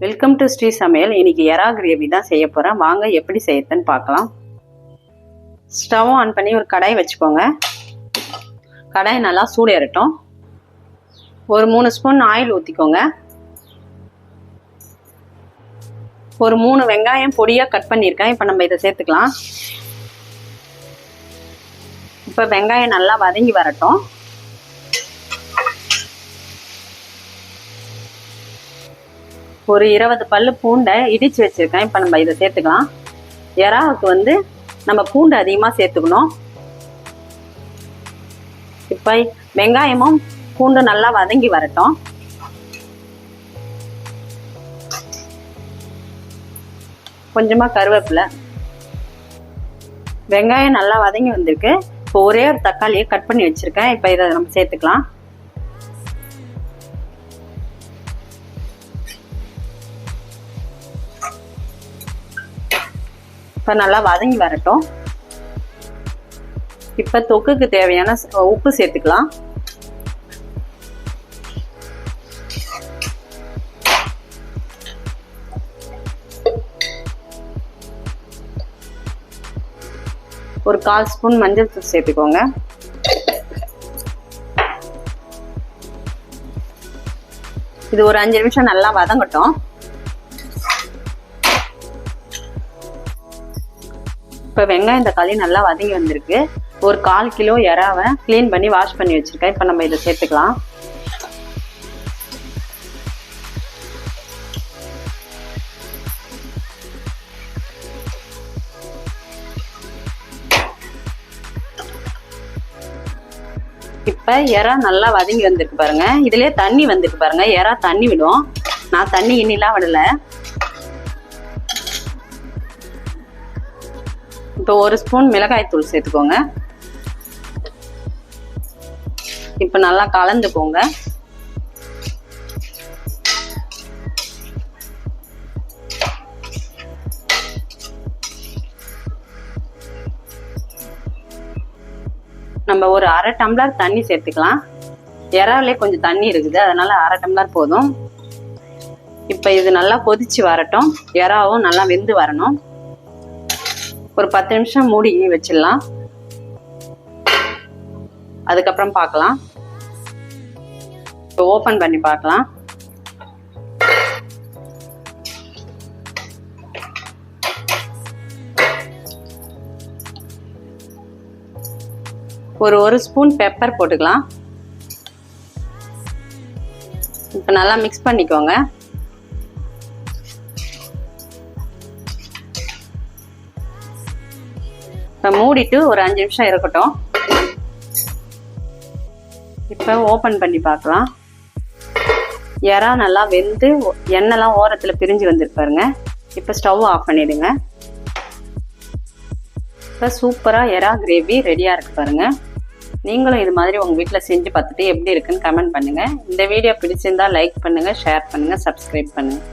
Welcome to Sri சமையல். இன்னைக்கு எறா கிரேவி தான் செய்ய போகிறேன். வாங்க எப்படி செய்யறதுன்னு பார்க்கலாம். ஸ்டவ் ஆன் பண்ணி ஒரு கடாய் வச்சுக்கோங்க. கடாய் நல்லா சூடு ஏறட்டும். ஒரு 3 ஸ்பூன் ஆயில் ஊற்றிக்கோங்க. ஒரு 3 வெங்காயம் பொடியாக கட் பண்ணியிருக்கேன். இப்போ நம்ம இதை சேர்த்துக்கலாம். இப்போ வெங்காயம் நல்லா வதங்கி வரட்டும். ஒரு 20 பல்லு பூண்டை இடித்து வச்சுருக்கேன். இப்போ நம்ம இதை சேர்த்துக்கலாம். எறாவுக்கு நம்ம பூண்டு அதிகமாக சேர்த்துக்கணும். இப்போ வெங்காயமும் பூண்டு நல்லா வதங்கி வரட்டும். கொஞ்சமாக கருவேப்பிலை. வெங்காயம் நல்லா வதங்கி வந்திருக்கு. இப்போ ஒரே ஒரு தக்காளியை கட் பண்ணி வச்சுருக்கேன். இப்போ இதை நம்ம சேர்த்துக்கலாம். இப்போ நல்லா வதங்கி வரட்டும். இப்போ தொக்குக்கு தேவையான உப்பு சேர்த்துக்கலாம். ஒரு 1/4 ஸ்பூன் மஞ்சள் தூள் சேர்த்துக்கோங்க. இது ஒரு 5 நிமிஷம் நல்லா வதங்கட்டும். இப்போ வெங்காயம் தக்காளி நல்லா வதங்கி வந்திருக்கு. ஒரு 1/4 கிலோ எறாவை க்ளீன் பண்ணி வாஷ் பண்ணி வச்சுருக்கேன். இப்போ நம்ம இதை சேர்த்துக்கலாம். இப்போ எறா நல்லா வதங்கி வந்திருக்கு பாருங்க. இதுலேயே தண்ணி வந்திருக்கு பாருங்க. எறா தண்ணி விடும். நான் தண்ணி இன்னிலாம் விடலை. இப்போ 1 ஸ்பூன் மிளகாய் தூள் சேர்த்துக்கோங்க. இப்போ நல்லா கலந்துக்கோங்க. நம்ம ஒரு 1/2 டம்ளர் தண்ணி சேர்த்துக்கலாம். எறாவிலே கொஞ்சம் தண்ணி இருக்குது, அதனால 1/2 டம்ளர் போதும். இப்போ இது நல்லா கொதிச்சு வரட்டும். எறாவும் நல்லா வெந்து வரணும். ஒரு 10 நிமிஷம் மூடி வச்சிடலாம். அதுக்கப்புறம் பார்க்கலாம். இப்போ ஓப்பன் பண்ணி பார்க்கலாம். ஒரு ஸ்பூன் பெப்பர் போட்டுக்கலாம். இப்போ நல்லா மிக்ஸ் பண்ணிக்கோங்க. இப்போ மூடிட்டு ஒரு 5 நிமிஷம் இருக்கட்டும். இப்போ ஓப்பன் பண்ணி பார்க்கலாம். எறா நல்லா வெந்து எண்ணெய்லாம் ஓரத்தில் பிரிஞ்சு வந்துருப்பாருங்க. இப்போ ஸ்டவ் ஆஃப் பண்ணிடுங்க. இப்போ சூப்பராக எறா கிரேவி ரெடியாக இருக்கு பாருங்க. நீங்களும் இது மாதிரி உங்கள் வீட்டில் செஞ்சு பார்த்துட்டு எப்படி இருக்குன்னு கமெண்ட் பண்ணுங்கள். இந்த வீடியோ பிடிச்சிருந்தா லைக் பண்ணுங்கள், ஷேர் பண்ணுங்கள், சப்ஸ்கிரைப் பண்ணுங்கள்.